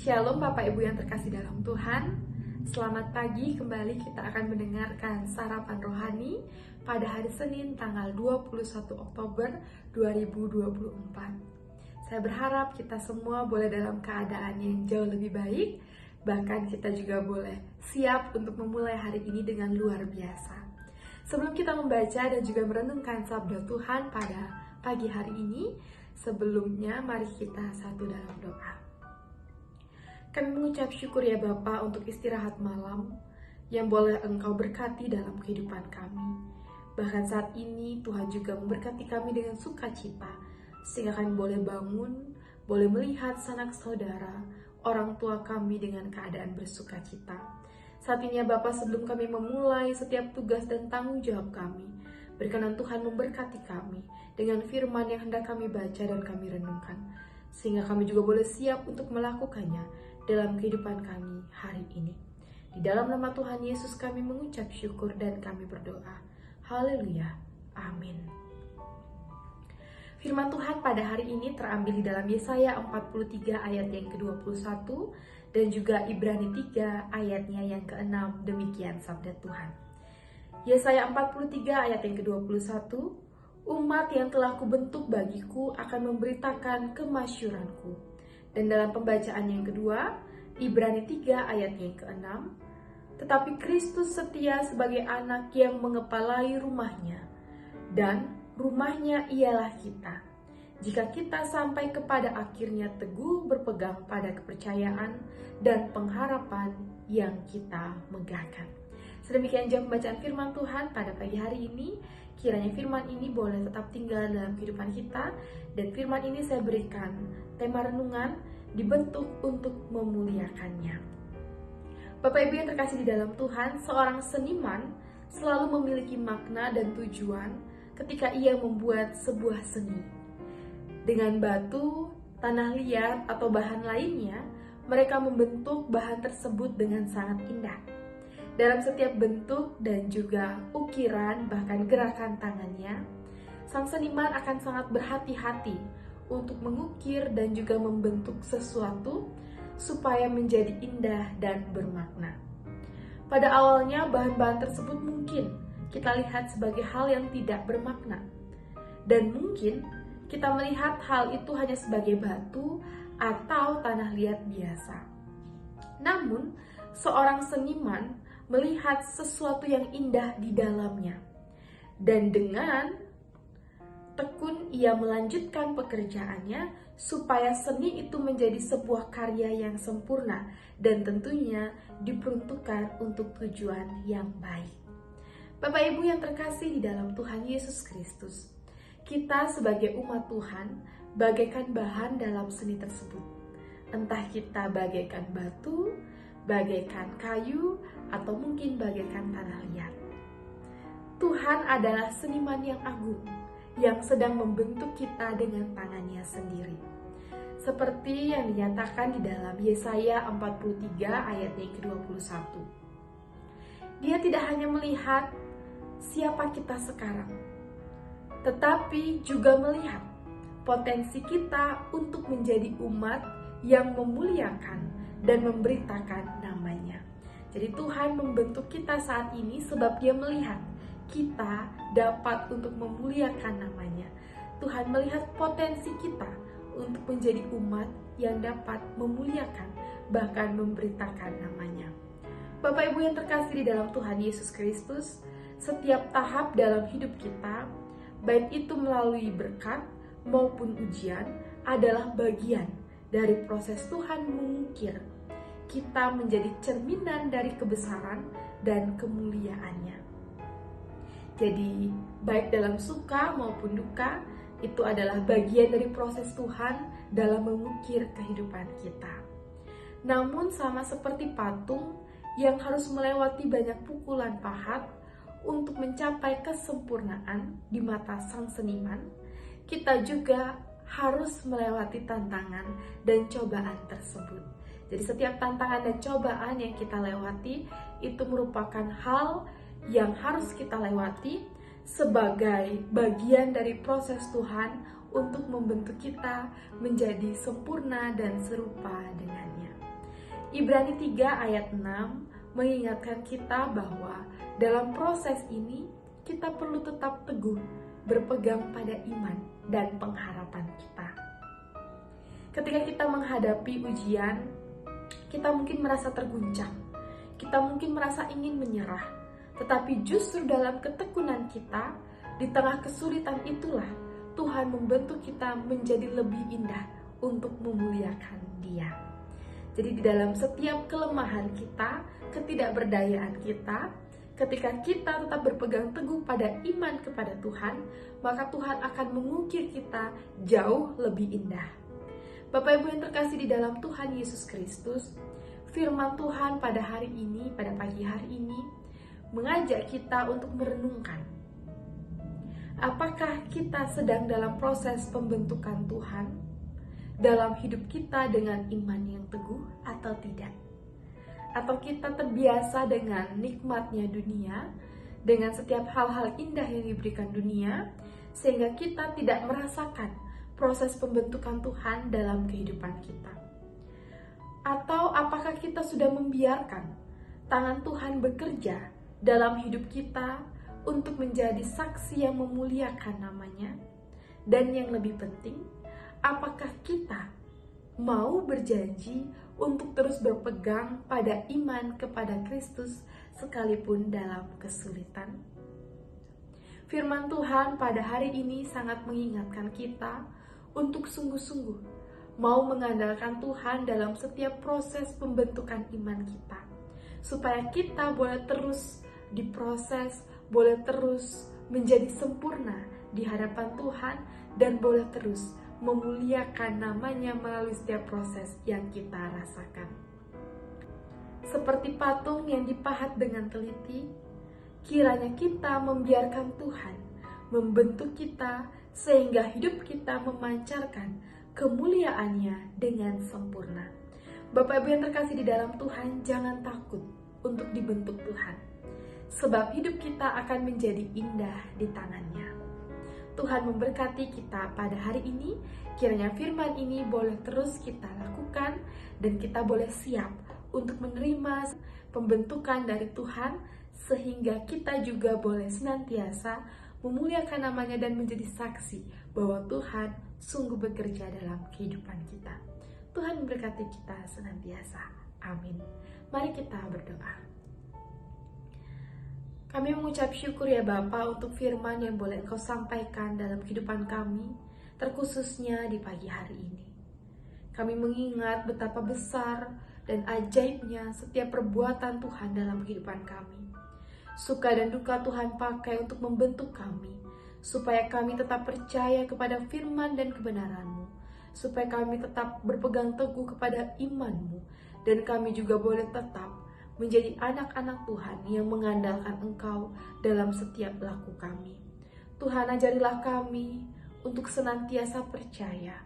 Shalom Bapak Ibu yang terkasih dalam Tuhan. Selamat pagi, kembali kita akan mendengarkan sarapan rohani pada hari Senin tanggal 21 Oktober 2024. Saya berharap kita semua boleh dalam keadaan yang jauh lebih baik, bahkan kita juga boleh siap untuk memulai hari ini dengan luar biasa. Sebelum kita membaca dan juga merenungkan sabda Tuhan pada pagi hari ini, sebelumnya mari kita satu dalam doa. Kami mengucap syukur ya Bapa untuk istirahat malam yang boleh Engkau berkati dalam kehidupan kami. Bahkan saat ini Tuhan juga memberkati kami dengan sukacita, sehingga kami boleh bangun, boleh melihat sanak saudara, orang tua kami dengan keadaan bersukacita. Saat ini ya Bapa, sebelum kami memulai setiap tugas dan tanggung jawab kami, berkenan Tuhan memberkati kami dengan firman yang hendak kami baca dan kami renungkan, sehingga kami juga boleh siap untuk melakukannya dalam kehidupan kami hari ini. Di dalam nama Tuhan Yesus kami mengucap syukur dan kami berdoa. Haleluya. Amin. Firman Tuhan pada hari ini terambil di dalam Yesaya 43 ayat yang ke-21 dan juga Ibrani 3 ayatnya yang ke-6. Demikian sabda Tuhan. Yesaya 43 ayat yang ke-21, umat yang telah kubentuk bagiku akan memberitakan kemasyuranku. Dan dalam pembacaan yang kedua, Ibrani 3 ayat yang ke-6, tetapi Kristus setia sebagai anak yang mengepalai rumahnya, dan rumahnya ialah kita. Jika kita sampai kepada akhirnya teguh berpegang pada kepercayaan dan pengharapan yang kita megahkan. Sedemikian jam pembacaan firman Tuhan pada pagi hari ini. Kiranya firman ini boleh tetap tinggal dalam kehidupan kita, dan firman ini saya berikan tema renungan dibentuk untuk memuliakannya. Bapak Ibu yang terkasih di dalam Tuhan, seorang seniman selalu memiliki makna dan tujuan ketika ia membuat sebuah seni. Dengan batu, tanah liat, atau bahan lainnya, mereka membentuk bahan tersebut dengan sangat indah. Dalam setiap bentuk dan juga ukiran, bahkan gerakan tangannya, sang seniman akan sangat berhati-hati untuk mengukir dan juga membentuk sesuatu supaya menjadi indah dan bermakna. Pada awalnya, bahan-bahan tersebut mungkin kita lihat sebagai hal yang tidak bermakna, dan mungkin kita melihat hal itu hanya sebagai batu atau tanah liat biasa. Namun, seorang seniman melihat sesuatu yang indah di dalamnya, dan dengan tekun ia melanjutkan pekerjaannya supaya seni itu menjadi sebuah karya yang sempurna dan tentunya diperuntukkan untuk tujuan yang baik. Bapak Ibu yang terkasih di dalam Tuhan Yesus Kristus, kita sebagai umat Tuhan bagaikan bahan dalam seni tersebut. Entah kita bagaikan batu, bagaikan kayu, atau mungkin bagaikan tanah liat. Tuhan adalah seniman yang agung, yang sedang membentuk kita dengan tangannya sendiri. Seperti yang dinyatakan di dalam Yesaya 43 ayat yang ke-21. Dia tidak hanya melihat siapa kita sekarang, tetapi juga melihat potensi kita untuk menjadi umat yang memuliakan dan memberitakan namanya. Jadi Tuhan membentuk kita saat ini sebab Dia melihat kita dapat untuk memuliakan namanya. Tuhan melihat potensi kita untuk menjadi umat yang dapat memuliakan, bahkan memberitakan namanya. Bapak Ibu yang terkasih di dalam Tuhan Yesus Kristus, setiap tahap dalam hidup kita, baik itu melalui berkat maupun ujian, adalah bagian dari proses Tuhan mengukir kita menjadi cerminan dari kebesaran dan kemuliaannya. Jadi, baik dalam suka maupun duka, itu adalah bagian dari proses Tuhan dalam mengukir kehidupan kita. Namun sama seperti patung yang harus melewati banyak pukulan pahat untuk mencapai kesempurnaan di mata sang seniman, kita juga harus melewati tantangan dan cobaan tersebut. Jadi setiap tantangan dan cobaan yang kita lewati itu merupakan hal yang harus kita lewati sebagai bagian dari proses Tuhan untuk membentuk kita menjadi sempurna dan serupa dengannya. Ibrani 3 ayat 6 mengingatkan kita bahwa dalam proses ini kita perlu tetap teguh berpegang pada iman dan pengharapan kita. Ketika kita menghadapi ujian, kita mungkin merasa terguncang, kita mungkin merasa ingin menyerah, tetapi justru dalam ketekunan kita, di tengah kesulitan itulah Tuhan membentuk kita menjadi lebih indah untuk memuliakan Dia. Jadi di dalam setiap kelemahan kita, ketidakberdayaan kita, ketika kita tetap berpegang teguh pada iman kepada Tuhan, maka Tuhan akan mengukir kita jauh lebih indah. Bapak Ibu yang terkasih di dalam Tuhan Yesus Kristus, firman Tuhan pada hari ini, pada pagi hari ini, mengajak kita untuk merenungkan. Apakah kita sedang dalam proses pembentukan Tuhan dalam hidup kita dengan iman yang teguh atau tidak? Atau kita terbiasa dengan nikmatnya dunia, dengan setiap hal-hal indah yang diberikan dunia, sehingga kita tidak merasakan proses pembentukan Tuhan dalam kehidupan kita? Atau apakah kita sudah membiarkan tangan Tuhan bekerja dalam hidup kita untuk menjadi saksi yang memuliakan namanya? Dan yang lebih penting, apakah kita mau berjanji untuk terus berpegang pada iman kepada Kristus sekalipun dalam kesulitan? Firman Tuhan pada hari ini sangat mengingatkan kita untuk sungguh-sungguh mau mengandalkan Tuhan dalam setiap proses pembentukan iman kita, supaya kita boleh terus diproses, boleh terus menjadi sempurna di hadapan Tuhan, dan boleh terus memuliakan namanya melalui setiap proses yang kita rasakan. Seperti patung yang dipahat dengan teliti, kiranya kita membiarkan Tuhan membentuk kita sehingga hidup kita memancarkan kemuliaannya dengan sempurna. Bapak Ibu yang terkasih di dalam Tuhan, jangan takut untuk dibentuk Tuhan, sebab hidup kita akan menjadi indah di tangannya. Tuhan memberkati kita pada hari ini. Kiranya firman ini boleh terus kita lakukan, dan kita boleh siap untuk menerima pembentukan dari Tuhan, sehingga kita juga boleh senantiasa memuliakan namanya dan menjadi saksi bahwa Tuhan sungguh bekerja dalam kehidupan kita. Tuhan memberkati kita senantiasa. Amin. Mari kita berdoa. Kami mengucap syukur ya Bapa untuk firman yang boleh Engkau sampaikan dalam kehidupan kami, terkhususnya di pagi hari ini. Kami mengingat betapa besar dan ajaibnya setiap perbuatan Tuhan dalam kehidupan kami. Suka dan duka Tuhan pakai untuk membentuk kami, supaya kami tetap percaya kepada firman dan kebenaran-Mu, supaya kami tetap berpegang teguh kepada iman-Mu, dan kami juga boleh tetap menjadi anak-anak Tuhan yang mengandalkan Engkau dalam setiap laku kami. Tuhan, ajarilah kami untuk senantiasa percaya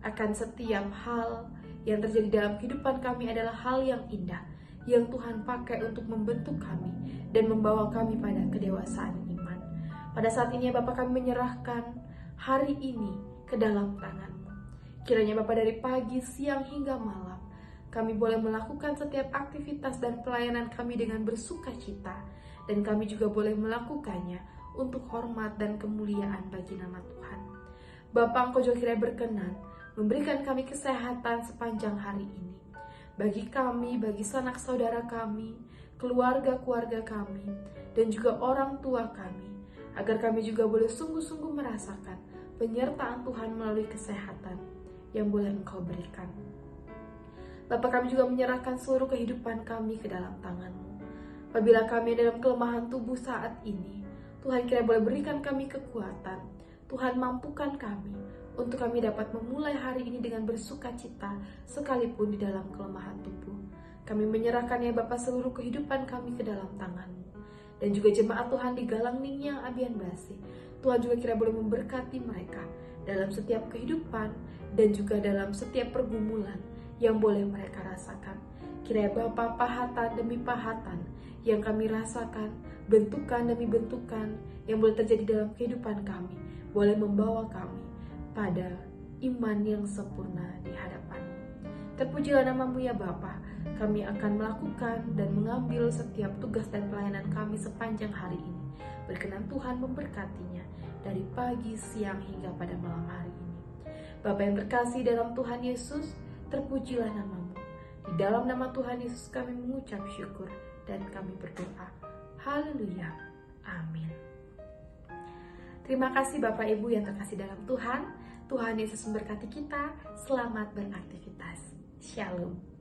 akan setiap hal yang terjadi dalam kehidupan kami adalah hal yang indah, yang Tuhan pakai untuk membentuk kami dan membawa kami pada kedewasaan iman. Pada saat ini ya Bapak, kami menyerahkan hari ini ke dalam tangan-Mu. Kiranya Bapak, dari pagi, siang hingga malam, kami boleh melakukan setiap aktivitas dan pelayanan kami dengan bersuka cita, dan kami juga boleh melakukannya untuk hormat dan kemuliaan bagi nama Tuhan. Bapa, Engkau juga kiranya berkenan memberikan kami kesehatan sepanjang hari ini. Bagi kami, bagi sanak saudara kami, keluarga-keluarga kami, dan juga orang tua kami, agar kami juga boleh sungguh-sungguh merasakan penyertaan Tuhan melalui kesehatan yang boleh Engkau berikan. Bapak, kami juga menyerahkan seluruh kehidupan kami ke dalam tangan-Mu. Apabila kami dalam kelemahan tubuh saat ini, Tuhan kiranya boleh berikan kami kekuatan. Tuhan, mampukan kami untuk kami dapat memulai hari ini dengan bersuka cita sekalipun di dalam kelemahan tubuh. Kami menyerahkan ya Bapak seluruh kehidupan kami ke dalam tangan-Mu. Dan juga jemaat Tuhan di Galang Ningyang Abian Basi, Tuhan juga kiranya boleh memberkati mereka dalam setiap kehidupan dan juga dalam setiap pergumulan yang boleh mereka rasakan. Kiranya Bapa, pahatan demi pahatan yang kami rasakan, bentukan demi bentukan yang boleh terjadi dalam kehidupan kami, boleh membawa kami pada iman yang sempurna di hadapan-Mu. Terpujilah namamu ya Bapa. Kami akan melakukan dan mengambil setiap tugas dan pelayanan kami sepanjang hari ini. Berkenan Tuhan memberkatinya dari pagi, siang, hingga pada malam hari ini. Bapa yang berkasih dalam Tuhan Yesus, terpujilah namamu. Di dalam nama Tuhan Yesus kami mengucap syukur dan kami berdoa. Haleluya. Amin. Terima kasih Bapak Ibu yang terkasih dalam Tuhan. Tuhan Yesus memberkati kita. Selamat beraktivitas. Shalom.